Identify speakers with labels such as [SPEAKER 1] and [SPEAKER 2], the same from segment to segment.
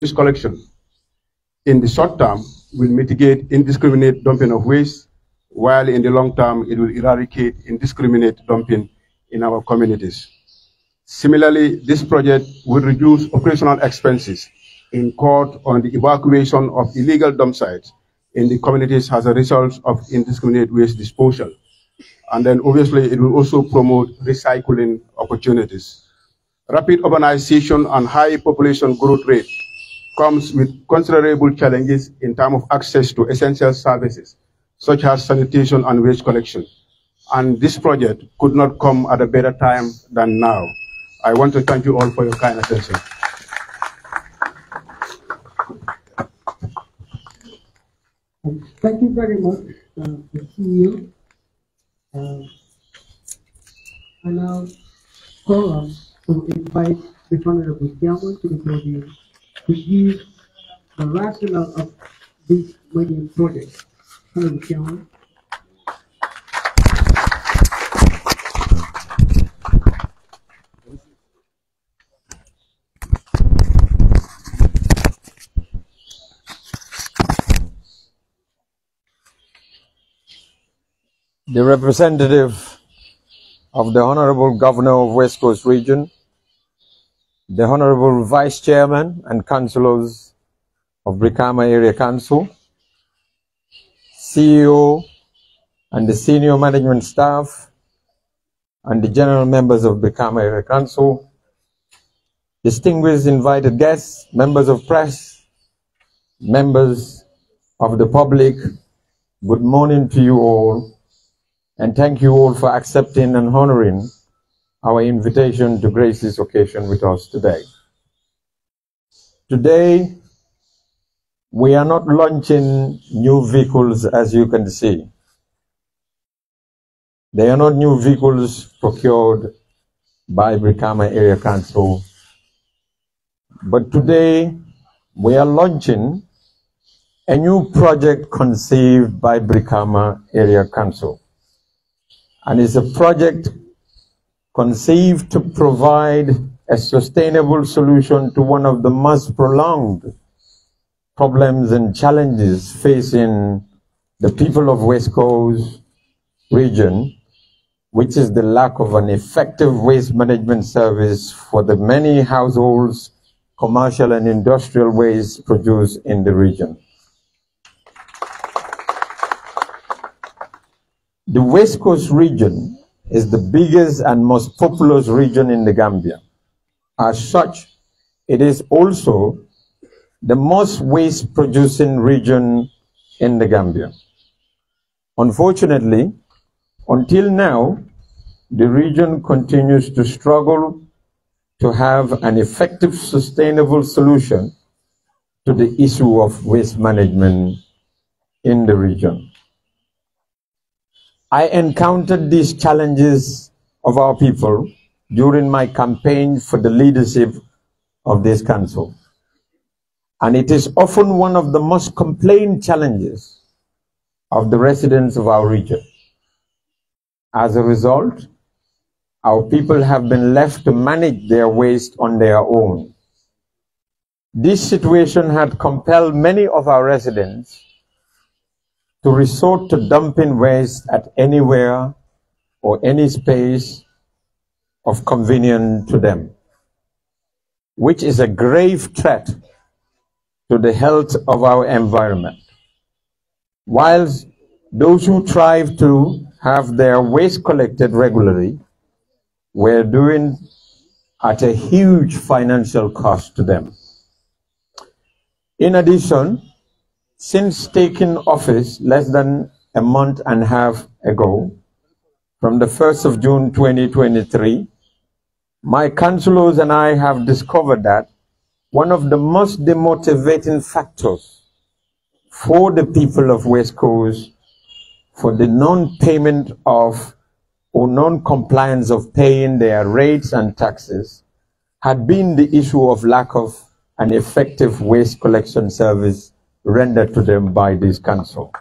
[SPEAKER 1] waste collection in the short term will mitigate indiscriminate dumping of waste, while in the long term it will eradicate indiscriminate dumping in our communities. Similarly, this project will reduce operational expenses incurred on the evacuation of illegal dump sites in the communities as a result of indiscriminate waste disposal. And then obviously it will also promote recycling opportunities. Rapid urbanization and high population growth rate comes with considerable challenges in terms of access to essential services, such as sanitation and waste collection. And this project could not come at a better time than now. I want to thank you all for your kind attention.
[SPEAKER 2] Thank you very much, the CEO. I now call on to invite the Honorable Chairman to the podium to give the rationale of this medium project. Honorable Chairman.
[SPEAKER 3] The representative of the Honorable Governor of West Coast Region, the Honorable Vice Chairman and Councillors of Brikama Area Council, CEO and the senior management staff, and the general members of Brikama Area Council, distinguished invited guests, members of press, members of the public, good morning to you all. And thank you all for accepting and honoring our invitation to grace this occasion with us today. Today, we are not launching new vehicles, as you can see. They are not new vehicles procured by Brikama Area Council. But today, we are launching a new project conceived by Brikama Area Council. And it's a project conceived to provide a sustainable solution to one of the most prolonged problems and challenges facing the people of West Coast region, which is the lack of an effective waste management service for the many households, commercial and industrial waste produced in the region. The West Coast region is the biggest and most populous region in the Gambia. As such, it is also the most waste-producing region in the Gambia. Unfortunately, until now, the region continues to struggle to have an effective, sustainable solution to the issue of waste management in the region. I encountered these challenges of our people during my campaign for the leadership of this council. And it is often one of the most complained challenges of the residents of our region. As a result, our people have been left to manage their waste on their own. This situation had compelled many of our residents to resort to dumping waste at anywhere or any space of convenience to them, which is a grave threat to the health of our environment. Whilst those who strive to have their waste collected regularly were doing at a huge financial cost to them. In addition, since taking office less than a month and a half ago, from the 1st of June 2023, my councillors and I have discovered that one of the most demotivating factors for the people of West Coast for the non-payment of or non-compliance of paying their rates and taxes had been the issue of lack of an effective waste collection service rendered to them by this council.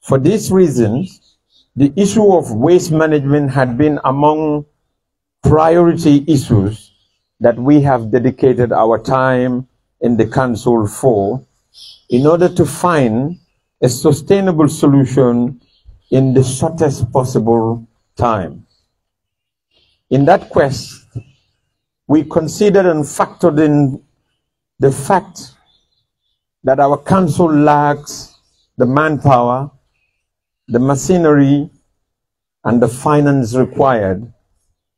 [SPEAKER 3] For these reasons, the issue of waste management had been among priority issues that we have dedicated our time in the council for, in order to find a sustainable solution in the shortest possible time. In that quest, we considered and factored in the fact that our council lacks the manpower, the machinery, and the finance required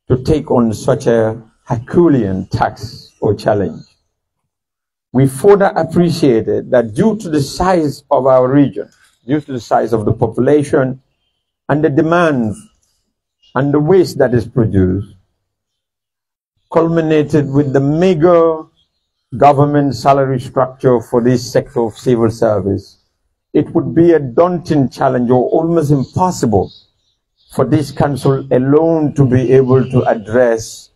[SPEAKER 3] to take on such a Herculean task or challenge. We further appreciated that due to the size of our region, due to the size of the population and the demands and the waste that is produced, culminated with the meager government salary structure for this sector of civil service, it would be a daunting challenge or almost impossible for this council alone to be able to address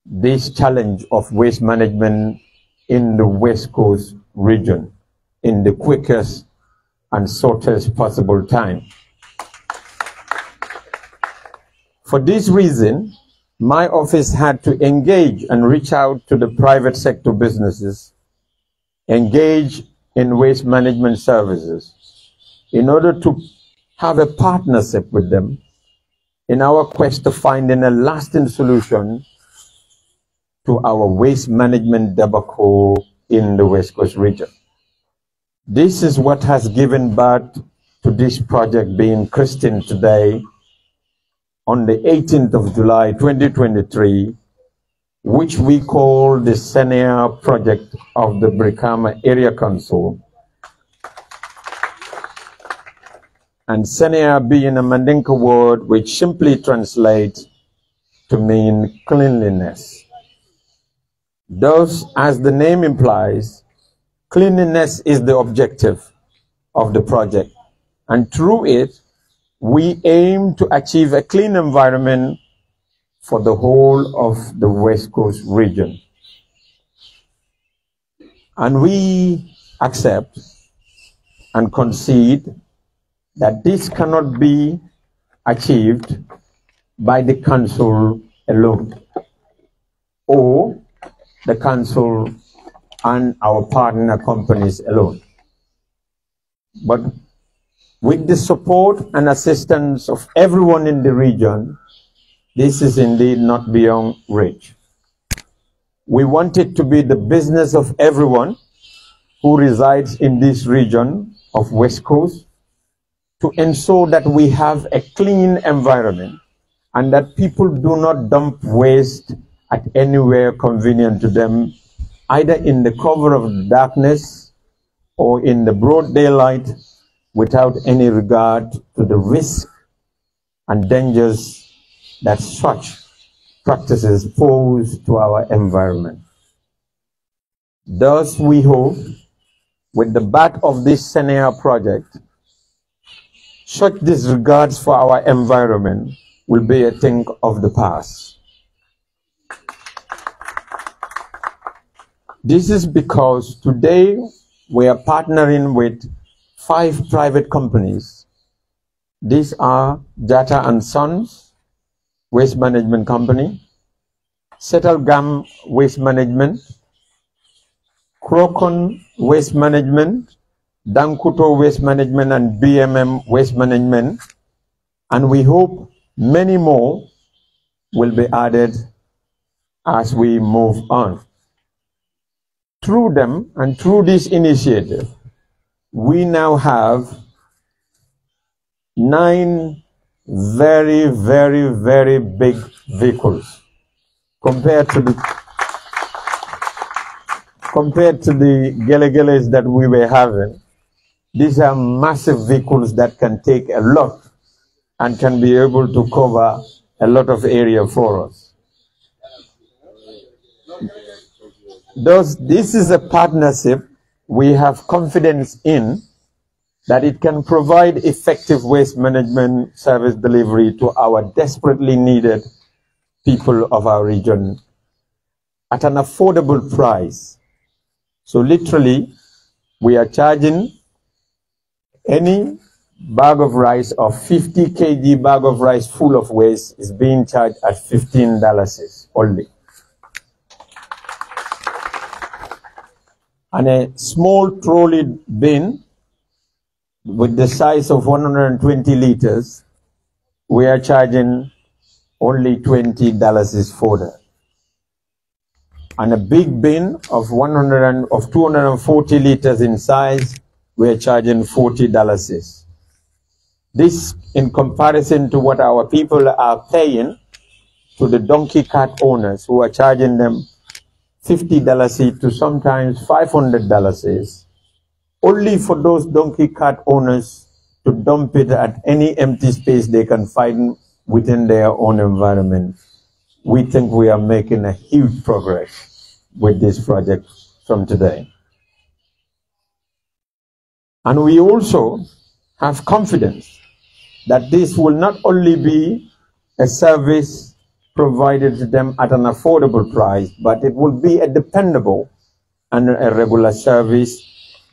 [SPEAKER 3] this challenge of waste management in the West Coast region in the quickest and shortest possible time. For this reason, my office had to engage and reach out to the private sector businesses engaged in waste management services in order to have a partnership with them in our quest to finding a lasting solution to our waste management debacle in the West Coast region. This is what has given birth to this project being christened today on the 18th of July 2023, which we call the Seneya project of the Brikama Area Council. And Seneya being a Mandinka word which simply translates to mean cleanliness. Thus, as the name implies, cleanliness is the objective of the project, and through it, we aim to achieve a clean environment for the whole of the West Coast region. And we accept and concede that this cannot be achieved by the council alone, or the council and our partner companies alone. But with the support and assistance of everyone in the region, this is indeed not beyond reach. We want it to be the business of everyone who resides in this region of West Coast to ensure that we have a clean environment and that people do not dump waste at anywhere convenient to them, either in the cover of the darkness or in the broad daylight, without any regard to the risk and dangers that such practices pose to our environment. Thus, we hope, with the back of this Seneya project, such disregards for our environment will be a thing of the past. This is because today we are partnering with 5 private companies. These are Jata and Sons Waste Management Company, Setalgam Waste Management, Krokon Waste Management, Dankuto Waste Management, and BMM Waste Management. And we hope many more will be added as we move on. Through them and through this initiative, we now have 9 very, very, very big vehicles compared to the gele-geles that we were having. These are massive vehicles that can take a lot and can be able to cover a lot of area for us. Thus, this is a partnership we have confidence in that it can provide effective waste management service delivery to our desperately needed people of our region at an affordable price. So literally, we are charging any bag of rice or 50 kg bag of rice full of waste is being charged at $15 only. and a small trolley bin with the size of 120 liters, we are charging only $20 for that. And a big bin of 240 liters in size, we are charging $40. This in comparison to what our people are paying to the donkey cart owners, who are charging them $50 to sometimes $500, only for those donkey cart owners to dump it at any empty space they can find within their own environment. We think we are making a huge progress with this project from today. And we also have confidence that this will not only be a service provided to them at an affordable price, but it will be a dependable and a regular service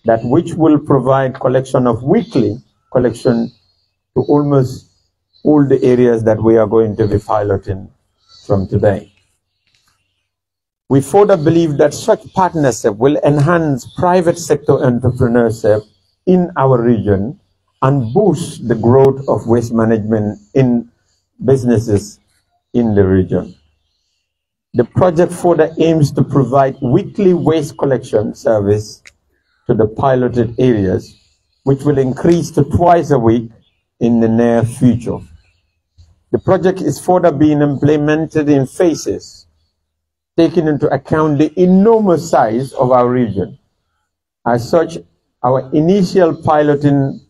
[SPEAKER 3] that which will provide collection of weekly collection to almost all the areas that we are going to be piloting from today. We further believe that such partnership will enhance private sector entrepreneurship in our region and boost the growth of waste management in businesses in the region. The project further aims to provide weekly waste collection service to the piloted areas, which will increase to twice a week in the near future. The project is further being implemented in phases, taking into account the enormous size of our region. As such, our initial piloting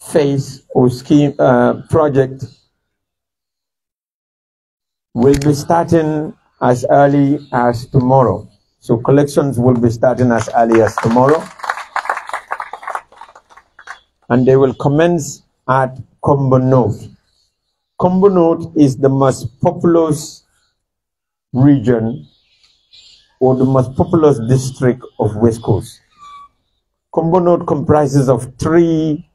[SPEAKER 3] phase or scheme project will be starting as early as tomorrow. So collections will be starting as early as tomorrow. And they will commence at Combo North. Combo North is the most populous region or the most populous district of West Coast. Combo North comprises of 3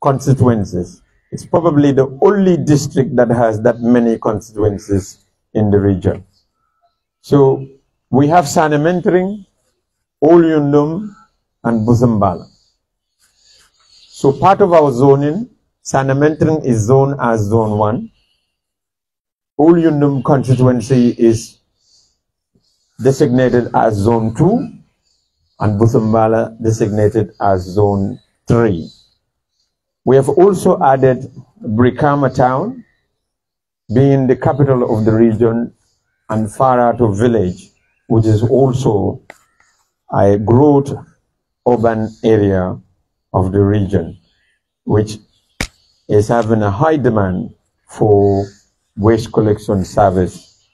[SPEAKER 3] constituencies. It's probably the only district that has that many constituencies in the region. So we have Sanementering, Olyundum, and Busumbala. So part of our zoning, Sanementering is zoned as Zone 1. Olyundum constituency is designated as Zone 2, and Busumbala designated as Zone 3. We have also added Brikama town, being the capital of the region, and Farato village, which is also a growth urban area of the region, which is having a high demand for waste collection service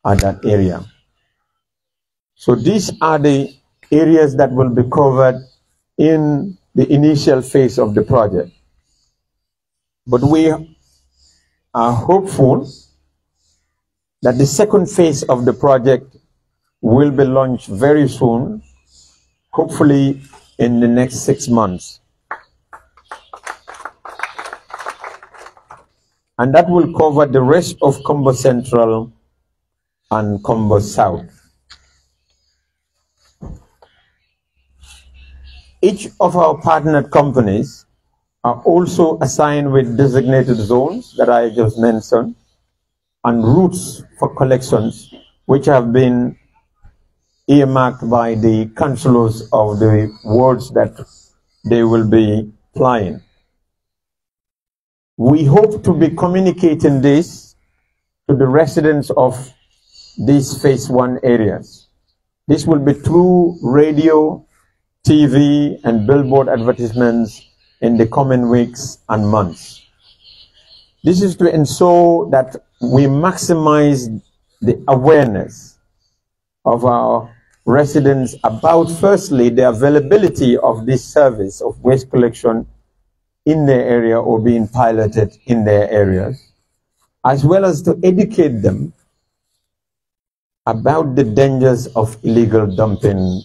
[SPEAKER 3] at that area. So these are the areas that will be covered in the initial phase of the project. But we are hopeful that the second phase of the project will be launched very soon, hopefully in the next 6 months. And that will cover the rest of Combo Central and Combo South. Each of our partnered companies are also assigned with designated zones that I just mentioned and routes for collections, which have been earmarked by the councillors of the wards that they will be flying. We hope to be communicating this to the residents of these phase 1 areas. This will be through radio, TV, and billboard advertisements in the coming weeks and months. This is to ensure that we maximize the awareness of our residents about, firstly, the availability of this service of waste collection in their area or being piloted in their areas, as well as to educate them about the dangers of illegal dumping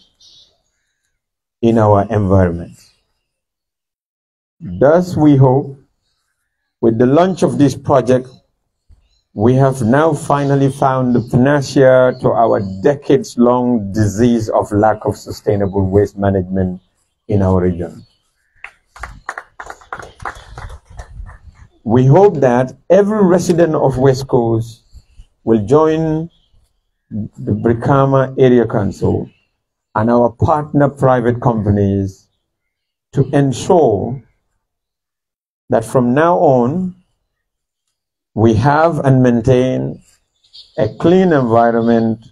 [SPEAKER 3] in our environment. Thus, we hope, with the launch of this project, we have now finally found the panacea to our decades-long disease of lack of sustainable waste management in our region. We hope that every resident of West Coast will join the Brikama Area Council and our partner private companies to ensure that from now on, we have and maintain a clean environment,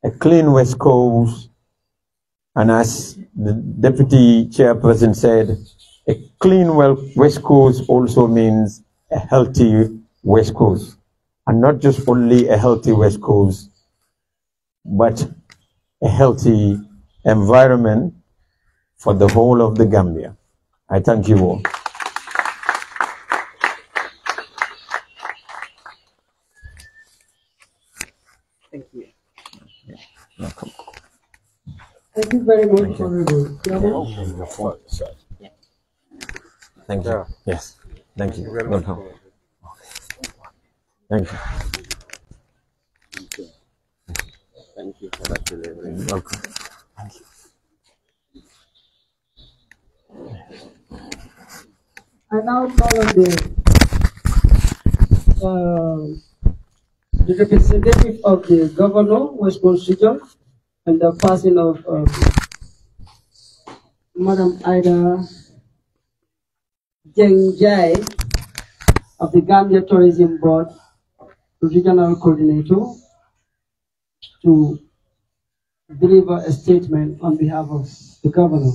[SPEAKER 3] a clean West Coast, and as the Deputy Chairperson said, a clean West Coast also means a healthy West Coast. And not just only a healthy West Coast, but a healthy environment for the whole of the Gambia. I thank you all.
[SPEAKER 2] Thank you.
[SPEAKER 3] Welcome.
[SPEAKER 2] Thank you very much, Honorable Chairman.
[SPEAKER 3] Thank you. Yes. Thank you. Welcome. Thank you.
[SPEAKER 4] Thank you for that delivery.
[SPEAKER 3] Welcome. Thank you.
[SPEAKER 2] I now call on the representative of the governor, West Coast Region, and the person of Madam 𝒂𝒄𝒄𝒏𝒆𝒍 of the Gambia Tourism Board, Regional Coordinator, to deliver a statement on behalf of the governor.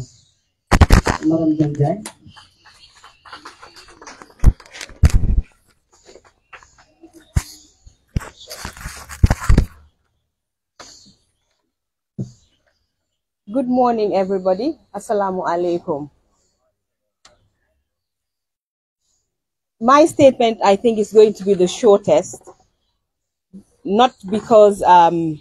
[SPEAKER 2] Madam 𝒂𝒄𝒄𝒏𝒆𝒍.
[SPEAKER 5] Good morning, everybody. Assalamu alaikum. My statement, I think, is going to be the shortest, not because I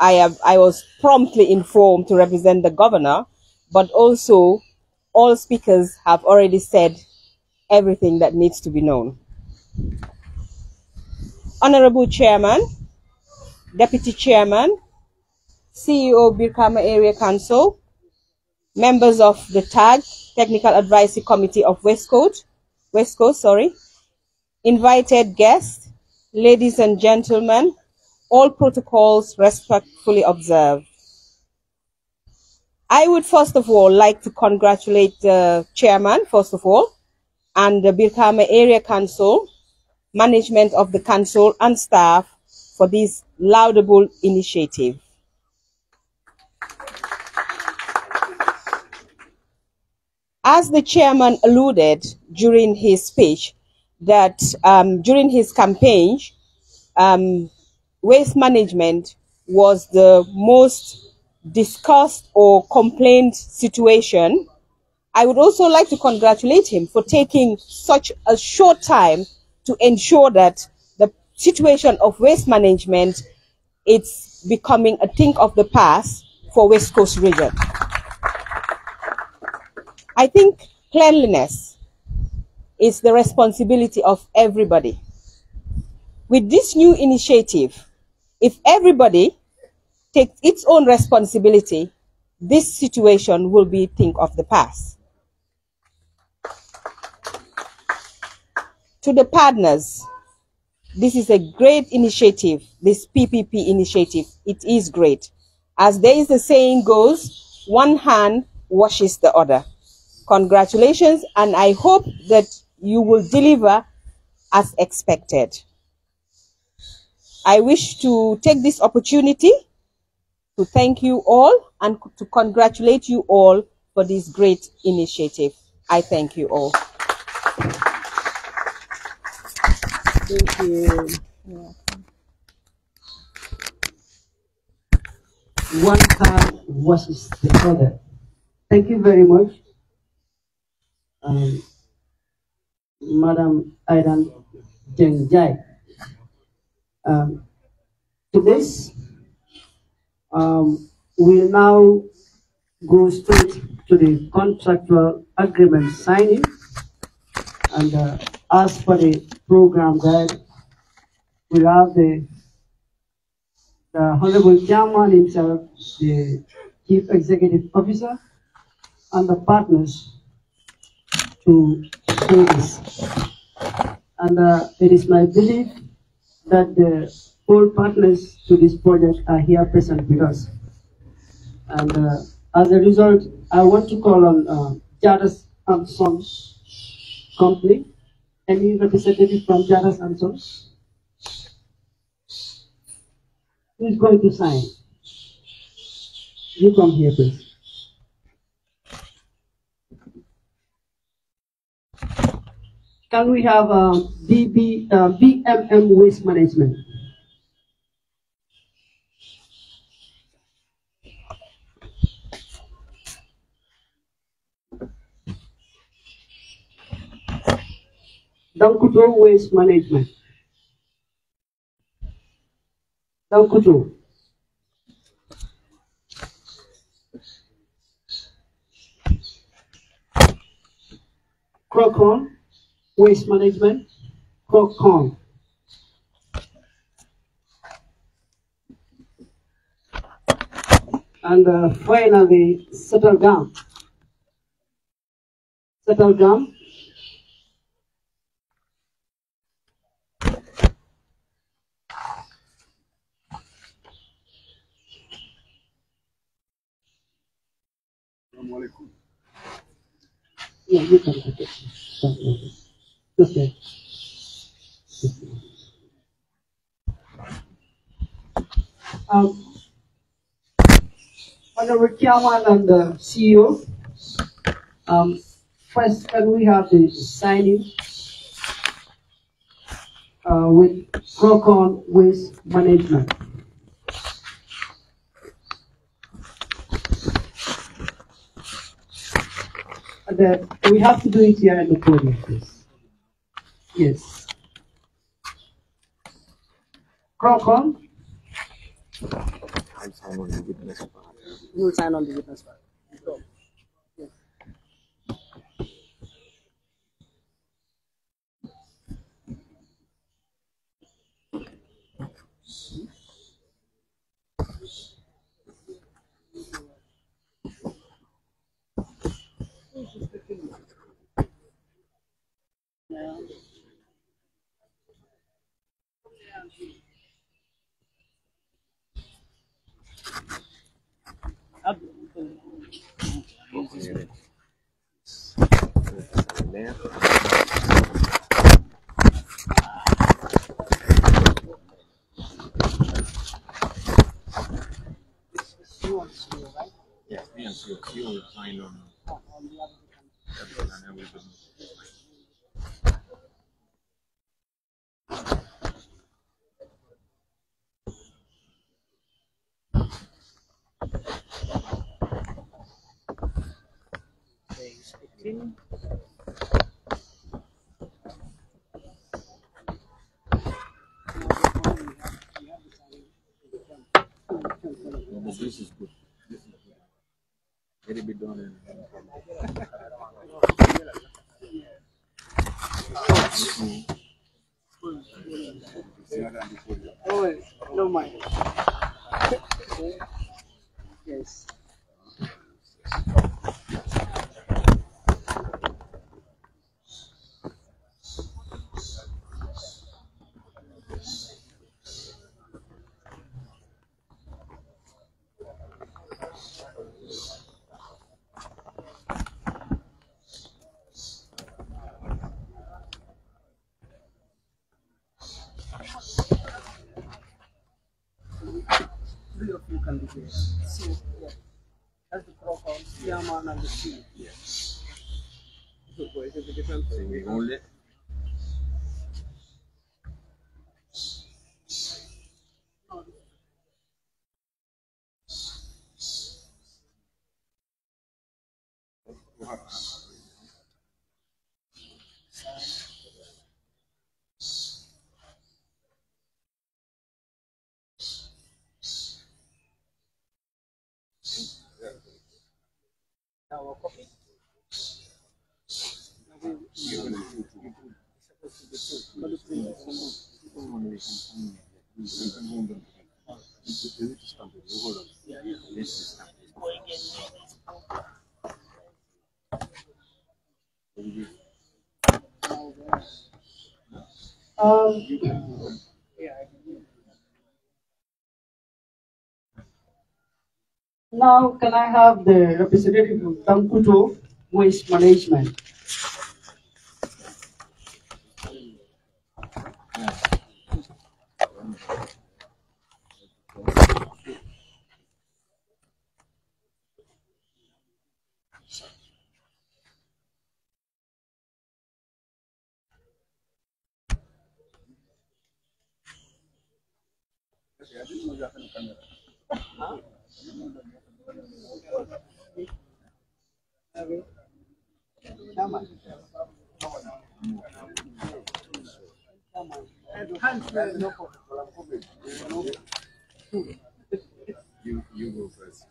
[SPEAKER 5] was promptly informed to represent the governor, but also all speakers have already said everything that needs to be known. Honorable Chairman, Deputy Chairman, CEO Brikama Area Council, members of the TAG, Technical Advisory Committee of West Coast, invited guests, ladies and gentlemen, all protocols respectfully observed. I would first of all like to congratulate the chairman, first of all, and the Brikama Area Council, management of the council and staff for this laudable initiative. As the chairman alluded during his speech, that during his campaign, waste management was the most discussed or complained situation. I would also like to congratulate him for taking such a short time to ensure that the situation of waste management is becoming a thing of the past for West Coast region. I think cleanliness is the responsibility of everybody. With this new initiative, if everybody takes its own responsibility, this situation will be a thing of the past. To the partners, this is a great initiative, this PPP initiative. It is great. As there is a saying goes, one hand washes the other. Congratulations, and I hope that you will deliver as expected. I wish to take this opportunity to thank you all and to congratulate you all for this great initiative. I thank you all. Thank you.
[SPEAKER 2] One hand washes the other. Thank you very much, Madam 𝒂𝒄𝒄𝒏𝒆𝒍. To this, we'll now go straight to the contractual agreement signing, and as per the program guide, We have the Honorable Chairman himself, the Chief Executive Officer, and the partners to do this. And it is my belief that the all partners to this project are here present with us. And as a result, I want to call on Jadas and Sons Company. Any representative from Jadas and Sons? Who is going to sign? You come here, please. Can we have BMM Waste Management? Dankuto Waste Management. Dankuto. Crocon Waste Management. Crocon. And finally, 𝒕𝒉𝒊𝒔. 𝒕𝒉𝒊𝒔. Yeah, you can take it. Just wait. Honorable Chairman and CEO, first can we have the signing with Crocon Waste Management. And we have to do it here in the podium, please. Yes. Crocon.
[SPEAKER 4] I'll sign on the witness part.
[SPEAKER 2] You will sign on the witness part. Yes.
[SPEAKER 4] Yes, me and you will sign on. And everything. This is good. This is good. Very bit done.
[SPEAKER 2] Oh, no mind. Yes. Three of you can be here. So, yeah. That's the Crocon, Chairman, and the CEO.
[SPEAKER 4] Yes.
[SPEAKER 2] So, what is the difference?
[SPEAKER 4] We only.
[SPEAKER 2] Our copy. Now we supposed to be two. Now, can I have the representative of 𝒘𝒄𝒄𝒏 Waste Management?
[SPEAKER 4] You go first.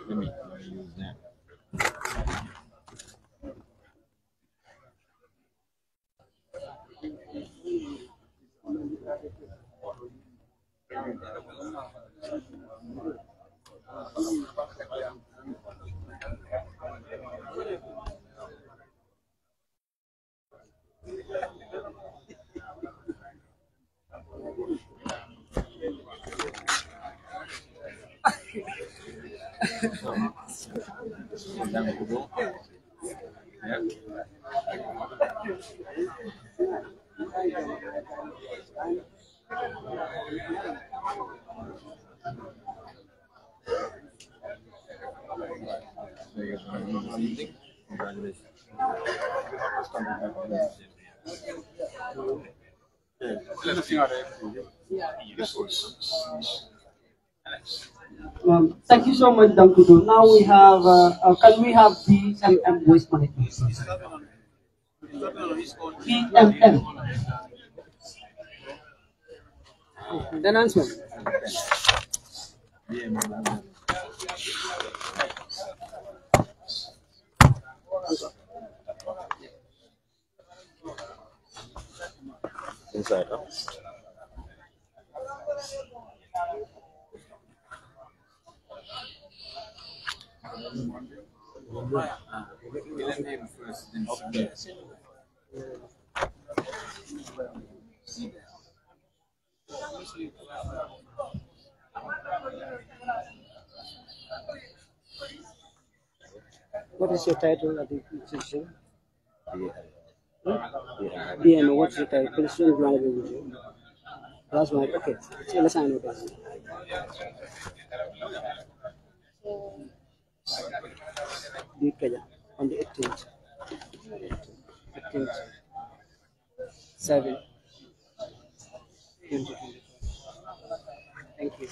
[SPEAKER 4] Let me use that.
[SPEAKER 2] Thank you so much, 𝒘𝒄𝒄𝒏. Now we have, can we have 𝒕𝒉𝒊𝒔 Waste Management? 𝒕𝒉𝒊𝒔. The announcement.
[SPEAKER 4] Inside, huh?
[SPEAKER 2] What is your title of the institution? BN, what's your title? Christian Manager. Last one, okay. So let's sign it. On the 18th. 18th. 7. 2020. Thank you.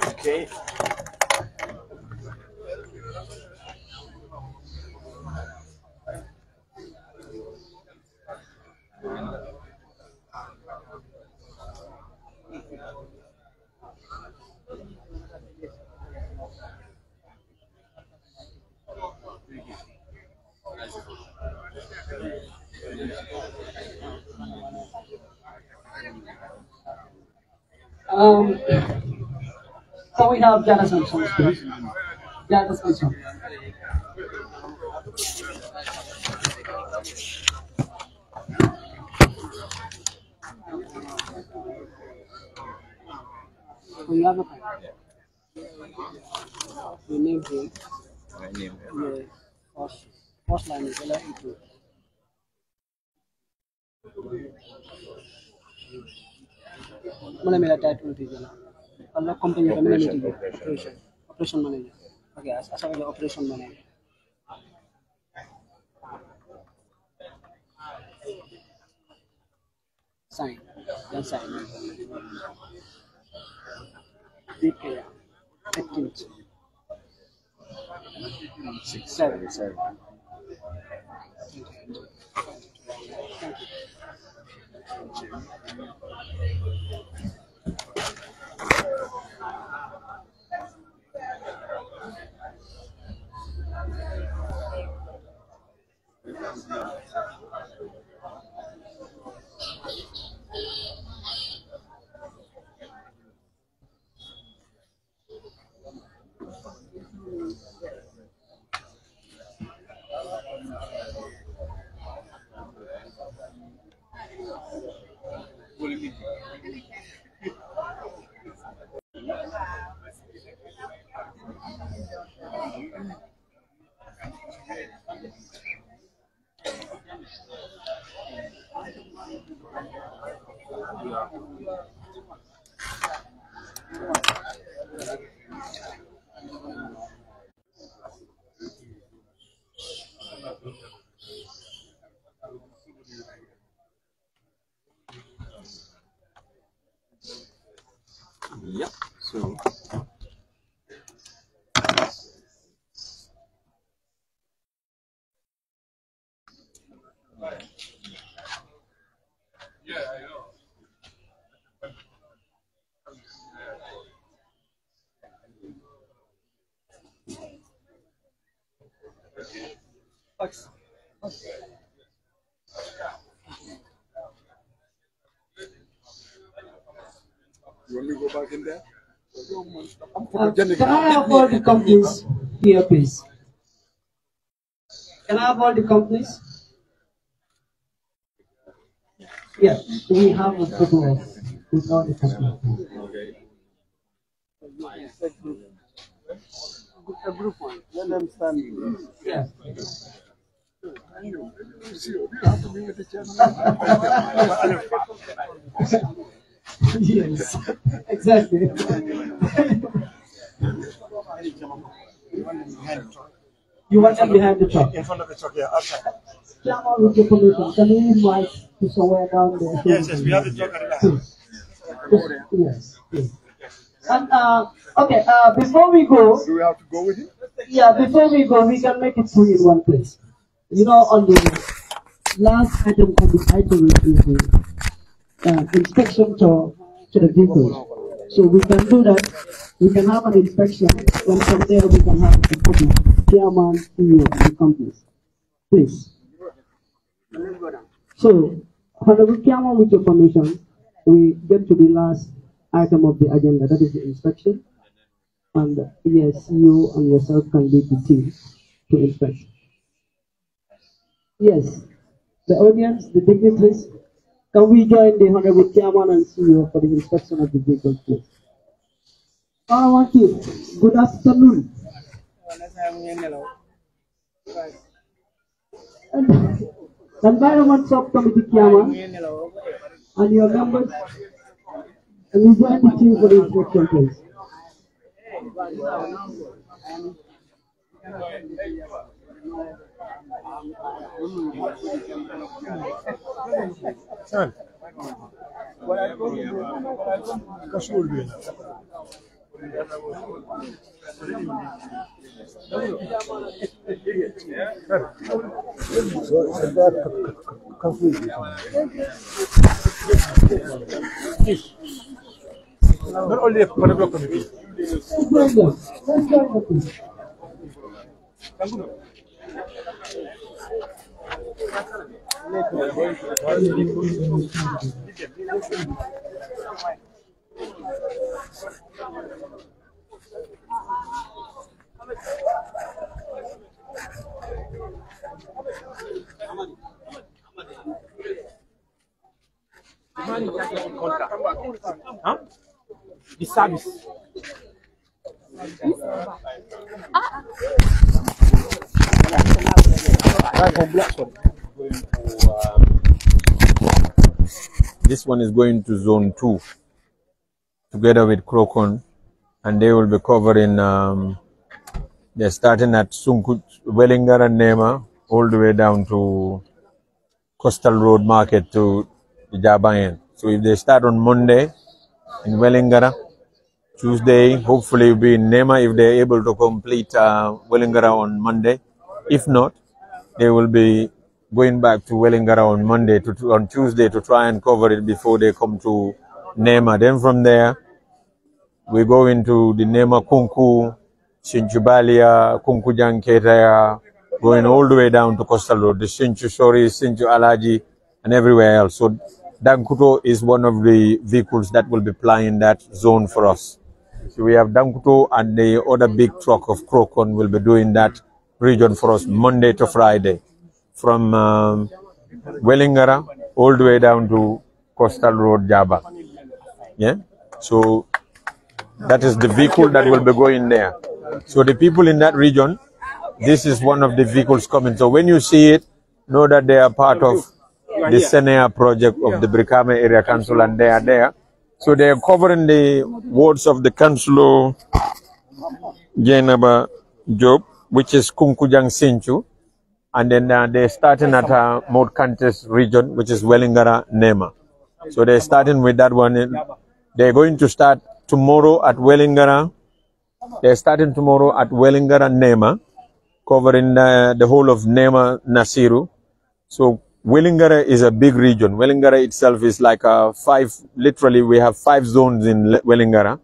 [SPEAKER 3] Okay.
[SPEAKER 2] So we have Jana Samson, please. Jana Samson. We have a we name him.
[SPEAKER 4] My name.
[SPEAKER 2] Yeah. First line is Ella Itu. Mana mera title thi jana. Allah company ka mera meeting operation manager. Okay, asa wala operation manager. Sign. Then sign. DK. 15th. 677. Thank you.
[SPEAKER 4] Yep. So. You want me to go back in there?
[SPEAKER 2] Can I have all the companies here, please? Can I have all the companies? Yeah, we have a photo with all the companies.
[SPEAKER 4] Okay.
[SPEAKER 2] A group one. Let them stand. Yeah.
[SPEAKER 4] You have to be with the channel.
[SPEAKER 2] Yes, exactly. You want them behind the truck?
[SPEAKER 6] In front of the truck, yeah, outside.
[SPEAKER 2] Come with your permission. Can you invite to somewhere down there?
[SPEAKER 6] Yes, we have the truck at the back.
[SPEAKER 2] Yes. And okay, before we go,
[SPEAKER 4] Do we have to go with him?
[SPEAKER 2] yeah, before we go, we can make it three in one place. You know, on the last item on the item is the inspection to the vehicles. So we can do that. We can have an inspection, and from there we can have the company, chairman, CEO, and the companies. Please. So, Honorable Chairman, with your permission, we get to the last item of the agenda, that is the inspection. And yes, you and yourself can lead the team to inspect. Yes, the audience, the dignitaries, can we join the Honorable Chairman and CEO for the inspection of the vehicles, please? Thank you. Good afternoon. And the Environment Subcommittee Chairman and your members, and we join the team for the inspection, please.
[SPEAKER 6] Not only a political committee.
[SPEAKER 2] Let's join the team.
[SPEAKER 6] The service.
[SPEAKER 3] This one is going to zone 2 together with Krokon, and they will be covering, they're starting at Wellingara Nema all the way down to Coastal Road Market to the Jabayan. So if they start on Monday in Wellingara, Tuesday hopefully will be in Nema if they're able to complete Wellingara on Monday. If not, they will be going back to Wellingara on Monday on Tuesday to try and cover it before they come to Nema. Then from there, we go into the Nema Kunku, Sinchubalia, Kunku Janketaya, going all the way down to Coastal Road, the Sinchu Shori, Sinchu Alaji, and everywhere else. So Dankuto is one of the vehicles that will be plying that zone for us. So we have Dankuto, and the other big truck of Krokon will be doing that region for us Monday to Friday, from Wellingara all the way down to Coastal Road, Jaba. Yeah, so that is the vehicle that will be going there. So the people in that region, this is one of the vehicles coming. So when you see it, know that they are part of the Seneya project of the Brikama Area Council, and they are there. So they are covering the wards of the Councilor Jenaba Job, which is Kunkujang Sinchu, and then they're starting at Mount Kantes region, which is Wellingara Nema. So they're starting with that one. They're going to start tomorrow at Wellingara. They're starting tomorrow at Wellingara Nema, covering the whole of Nema Nasiru. So Wellingara is a big region. Wellingara itself is like literally we have 5 zones in Wellingara,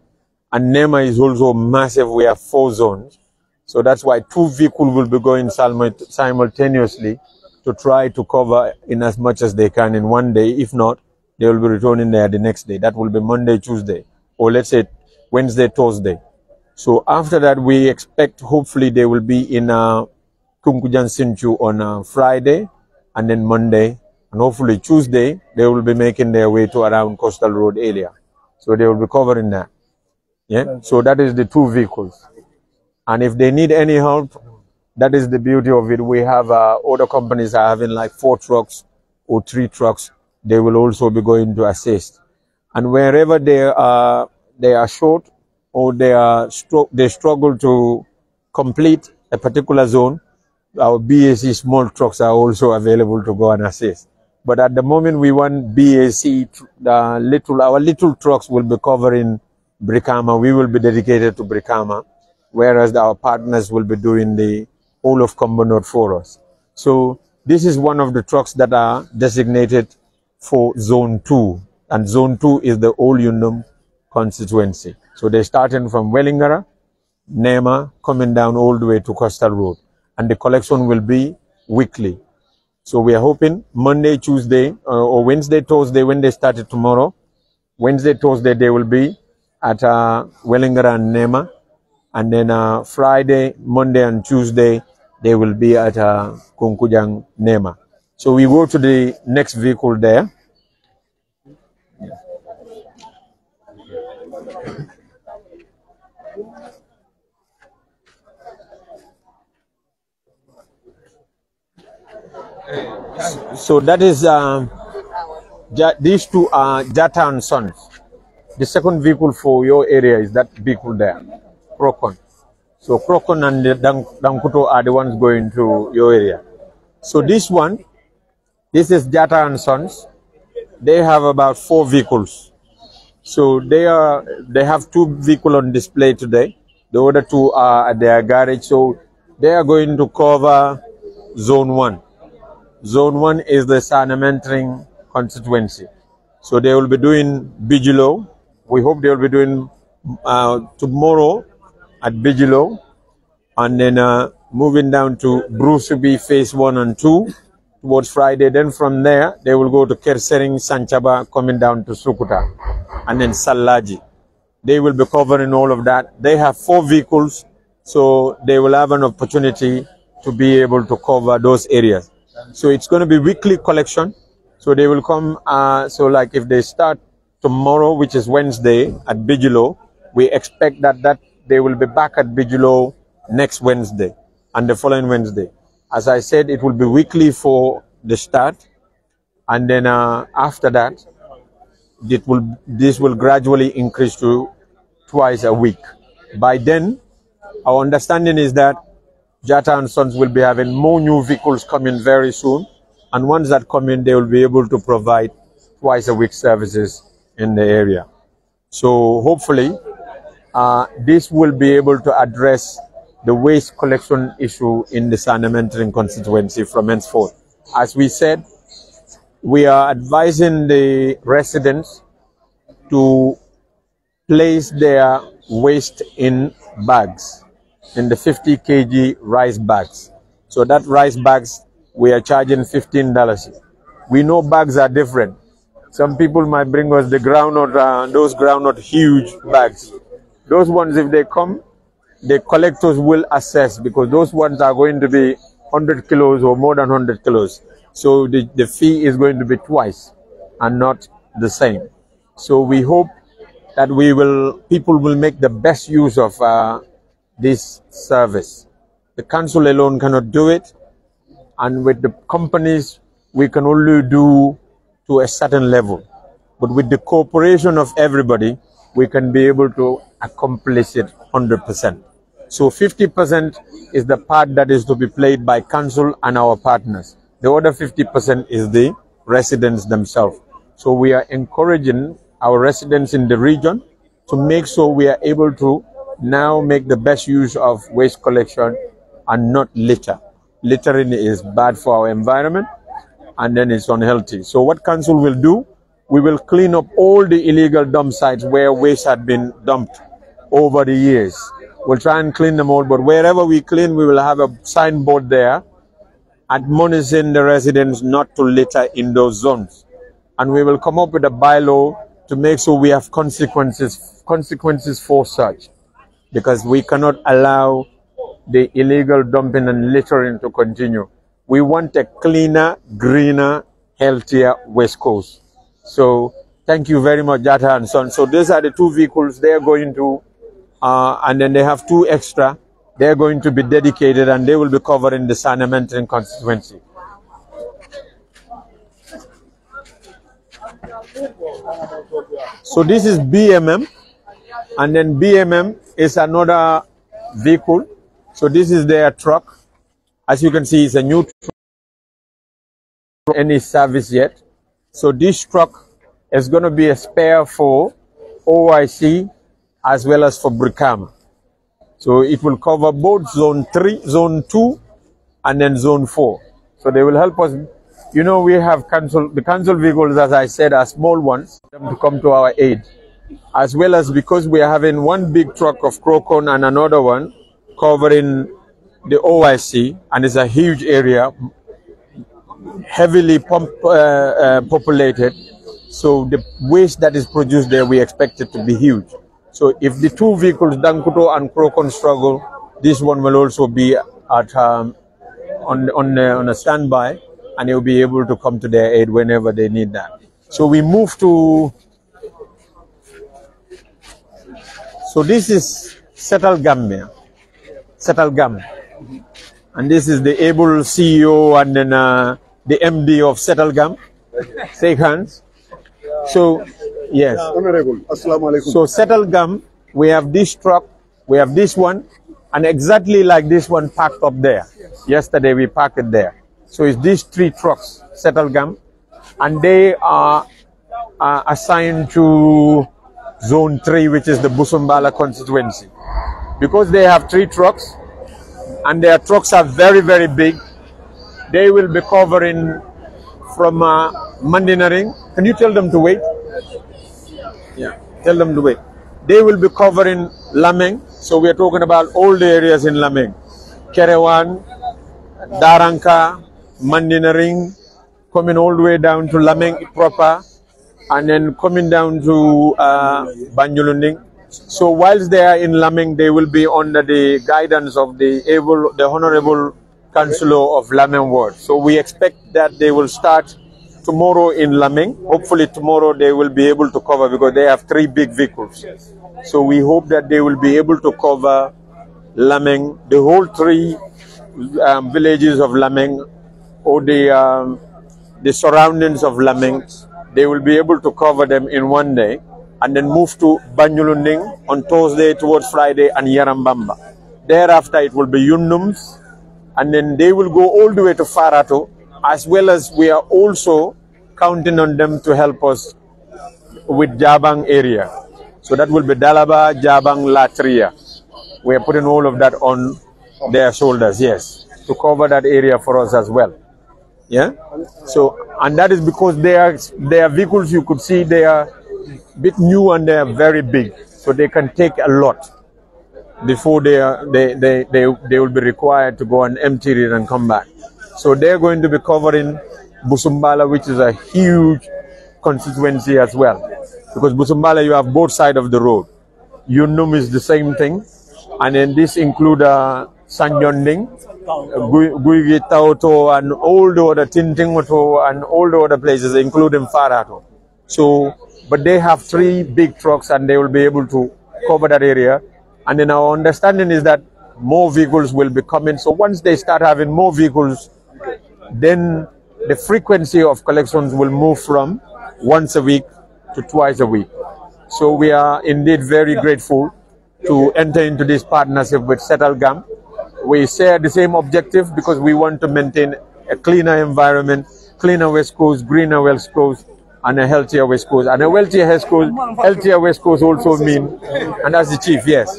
[SPEAKER 3] and Nema is also massive. We have 4 zones. So that's why 2 vehicles will be going simultaneously to try to cover in as much as they can in one day. If not, they will be returning there the next day. That will be Monday, Tuesday, or let's say Wednesday, Thursday. So after that, we expect hopefully they will be in Kunkujan Sinchu on Friday, and then Monday, and hopefully Tuesday, they will be making their way to around Coastal Road area. So they will be covering that. Yeah. So that is the 2 vehicles. And if they need any help, that is the beauty of it. We have other companies are having like 4 trucks or 3 trucks. They will also be going to assist. And wherever they are short, or they struggle to complete a particular zone, our BAC small trucks are also available to go and assist. But at the moment, we want BAC, our little trucks will be covering Brikama. We will be dedicated to Brikama, whereas our partners will be doing the whole of Combinot for us. So this is one of the trucks that are designated for Zone 2. And Zone 2 is the Old Yundum constituency. So they're starting from Wellingara, Nema, coming down all the way to Coastal Road. And the collection will be weekly. So we are hoping Monday, Tuesday, or Wednesday, Thursday, when they started tomorrow, Wednesday, Thursday, they will be at Wellingara and Nema. And then Friday, Monday, and Tuesday, they will be at Kunkujang Nema. So we go to the next vehicle there. So that is, these 2 are Jata and Sons. The second vehicle for your area is that vehicle there, Krokon. So Krokon and the Dankuto are the ones going to your area. So this one, this is Jata and Sons. They have about 4 vehicles. So they have 2 vehicles on display today. The other 2 are at their garage. So they are going to cover Zone 1. Zone 1 is the Sanamentring constituency. So they will be doing Bijilo. We hope they will be doing tomorrow at Bijilo, and then moving down to Bruceby phase 1 and 2 towards Friday. Then from there, they will go to Kersering, Sanchaba, coming down to Sukuta, and then Salaji. They will be covering all of that. They have 4 vehicles, so they will have an opportunity to be able to cover those areas. So it's going to be weekly collection. So they will come, so like if they start tomorrow, which is Wednesday at Bigelow, we expect that they will be back at Bigelow next Wednesday and the following Wednesday. As I said, it will be weekly for the start, and then after that, this will gradually increase to twice a week. By then, our understanding is that Jatta and Sons will be having more new vehicles coming very soon, and once that come in, they will be able to provide twice a week services in the area. So hopefully, this will be able to address the waste collection issue in the Sanamentering constituency from henceforth. As we said, we are advising the residents to place their waste in bags, in the 50 kg rice bags. So that rice bags, we are charging $15. We know bags are different. Some people might bring us the groundnut, those groundnut huge bags. Those ones, if they come, the collectors will assess, because those ones are going to be 100 kilos or more than 100 kilos. So the fee is going to be twice and not the same. So we hope that people will make the best use of this service. The council alone cannot do it, and with the companies, we can only do to a certain level. But with the cooperation of everybody, we can be able to accomplish it 100%. So 50% is the part that is to be played by council and our partners. The other 50% is the residents themselves. So we are encouraging our residents in the region to make sure we are able to now make the best use of waste collection and not litter. Littering is bad for our environment, and then it's unhealthy. So what council will do, we will clean up all the illegal dump sites where waste had been dumped over the years. We'll try and clean them all, but wherever we clean, we will have a signboard there admonishing the residents not to litter in those zones. And we will come up with a bylaw to make sure we have consequences for such, because we cannot allow the illegal dumping and littering to continue. We want a cleaner, greener, healthier West Coast. So thank you very much, Jatta and Son. So these are the 2 vehicles they are going to, and then they have 2 extra. They're going to be dedicated, and they will be covering the Sanamentering constituency. So this is BMM, and then BMM is another vehicle. So this is their truck. As you can see, it's a new truck, any service yet. So this truck is going to be a spare for OIC as well as for Brikama. So it will cover both zone 3, zone 2, and then zone 4. So they will help us. You know, we have the council vehicles, as I said, are small ones, them to come to our aid. As well as because we are having one big truck of Crocon and another one covering the OIC, and it's a huge area, heavily populated. So the waste that is produced there, we expect it to be huge. So if the 2 vehicles, Dankuto and Crocon, struggle, this one will also be at on a standby, and they will be able to come to their aid whenever they need that. So we move to. So this is 𝒂𝒊𝒏, 𝒂𝒊𝒏, and this is the able CEO and then the MD of 𝒂𝒊𝒏. Shake hands. So yes,
[SPEAKER 7] Honorable, Assalamu alaikum.
[SPEAKER 3] So 𝒂𝒊𝒏, we have this truck, we have this one, and exactly like this one parked up there. Yesterday we parked it there. So it's these 3 trucks, 𝒂𝒊𝒏, and they are assigned to zone 3, which is the Busumbala constituency. Because they have 3 trucks, and their trucks are very, very big, they will be covering from Mandinaring. Can you tell them to wait? Yeah, tell them to wait. They will be covering Lameng. So we are talking about all the areas in Lameng. Kerewan, Daranka, Mandinaring, coming all the way down to Lameng proper, and then coming down to Banjuluning. So whilst they are in Lameng, they will be under the guidance of the Honorable Councillor of Lameng Ward. So we expect that they will start tomorrow in Lameng. Hopefully tomorrow they will be able to cover, because they have 3 big vehicles. So we hope that they will be able to cover Lameng, the whole 3 villages of Lameng, or the surroundings of Lameng. They will be able to cover them in one day, and then move to Banjuluning on Thursday towards Friday, and Yarambamba. Thereafter it will be Yundums, and then they will go all the way to Farato, as well as we are also counting on them to help us with Jabang area. So that will be Dalaba, Jabang, Latria. We are putting all of that on their shoulders, yes, to cover that area for us as well. Yeah. So, and that is because their vehicles, you could see they are a bit new and they are very big, so they can take a lot before they will be required to go and empty it and come back. So they're going to be covering Busumbala, which is a huge constituency as well, because Busumbala, you have both sides of the road. Yunum is the same thing, and then this include Sanjonding, Guigi Tauto, and all the other Tintingoto, and all the other places, including Farato. So, but they have 3 big trucks, and they will be able to cover that area. And then our understanding is that more vehicles will be coming. So once they start having more vehicles, then the frequency of collections will move from once a week to twice a week. So we are indeed very grateful to enter into this partnership with 𝒕𝒊𝒏. We share the same objective, because we want to maintain a cleaner environment, cleaner West Coast, greener West Coast, and a healthier West Coast. And a healthier West Coast also mean, and that's the chief, yes.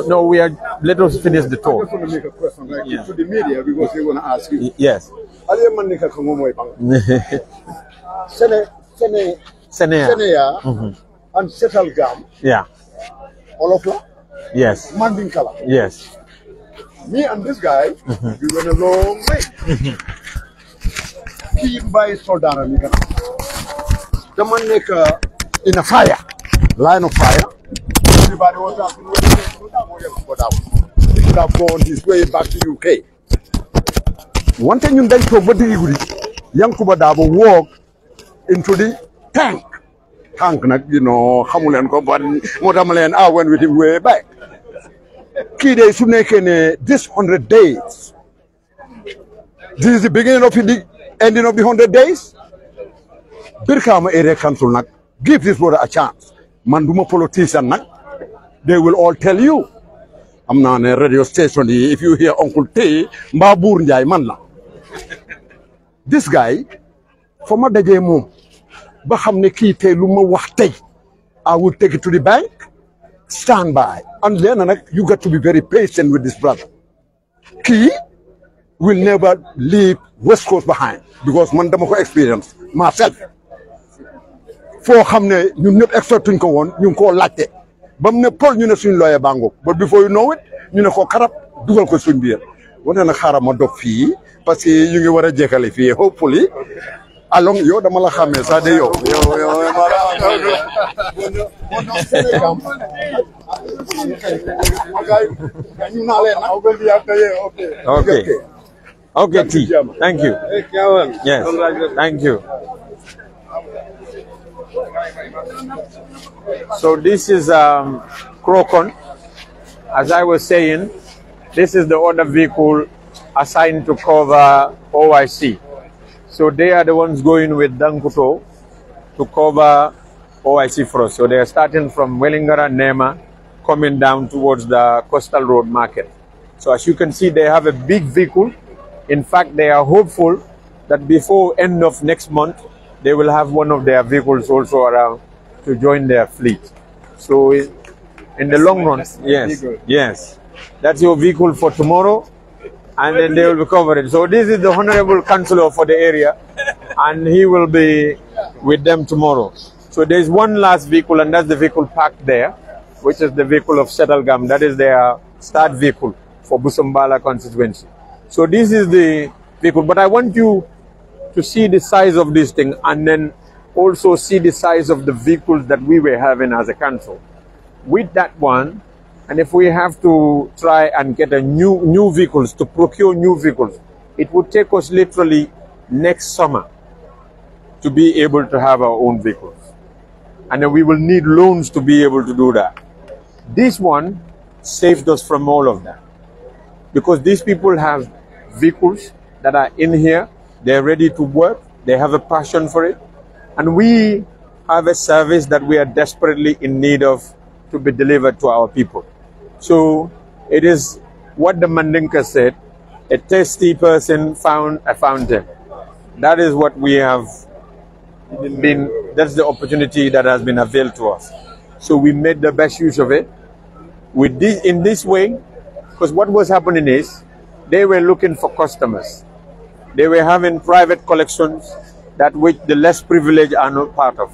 [SPEAKER 3] No, let us finish the talk.
[SPEAKER 1] I just want to make a question, right? To the media, because they want to ask you.
[SPEAKER 3] Yes.
[SPEAKER 1] Seneya and 𝒕𝒊𝒏.
[SPEAKER 3] Yeah.
[SPEAKER 1] All of that?
[SPEAKER 3] Yes.
[SPEAKER 1] Mandinkala.
[SPEAKER 3] Yes.
[SPEAKER 1] Me and this guy, we went a long way. Keep by Soldara. The man make in a fire, line of fire. Everybody was asking where he could have gone his way back to UK. One thing you then to young Kubadabo walk into the tank. Tank, you know, Hamulan company, Motamulan, I went with him way back. Kide Sunekene, this 100 days. This is the beginning of the ending of the 100 days. Brikama area council nak give this brother a chance. Manduma politician nak, they will all tell you. I'm not on a radio station. If you hear Uncle T, Mbabur Njai Manla. This guy, for my day mom, Bahamne ki te luma wahtay. I will take it to the bank, stand by. And then you got to be very patient with this brother. Ki will never leave West Coast behind, because man dama ko experience myself. For xamne ñun ñep expertuñ ko won ñu ko laccé bam ne pol ñu ne suñ lawyer bango, but before you know it ñu ne ko karab dugal ko suñ biir wone na xara ma dog fi parce que ñu ngi wara jéxalé fi hopefully along yo dama la xamé sa de yo
[SPEAKER 3] Okay, T. Thank you. Yes, thank you. So this is Crocon. As I was saying, this is the other vehicle assigned to cover OIC. So they are the ones going with Dankuto to cover OIC for us. So they are starting from Wellingara, Nema, coming down towards the Coastal Road Market. So as you can see, they have a big vehicle. In fact, they are hopeful that before end of next month, they will have one of their vehicles also around to join their fleet. So in the long run, yes, that's your vehicle for tomorrow, and then they will be covered. So this is the Honorable Councillor for the area, and he will be with them tomorrow. So there's one last vehicle, and that's the vehicle parked there, which is the vehicle of 𝒕𝒊𝒏. That is their start vehicle for Busumbala constituency. So this is the vehicle, but I want you to see the size of this thing and then also see the size of the vehicles that we were having as a council. With that one, and if we have to try and get a new vehicles, to procure new vehicles, it would take us literally next summer to be able to have our own vehicles. And then we will need loans to be able to do that. This one saved us from all of that, because these people have vehicles that are in here, they're ready to work, they have a passion for it, and we have a service that we are desperately in need of to be delivered to our people. So it is what the Mandinka said, a thirsty person found a fountain. That is what we have been, that's the opportunity that has been availed to us. So we made the best use of it. With this, in this way, because what was happening is, they were looking for customers. They were having private collections that which the less privileged are not part of.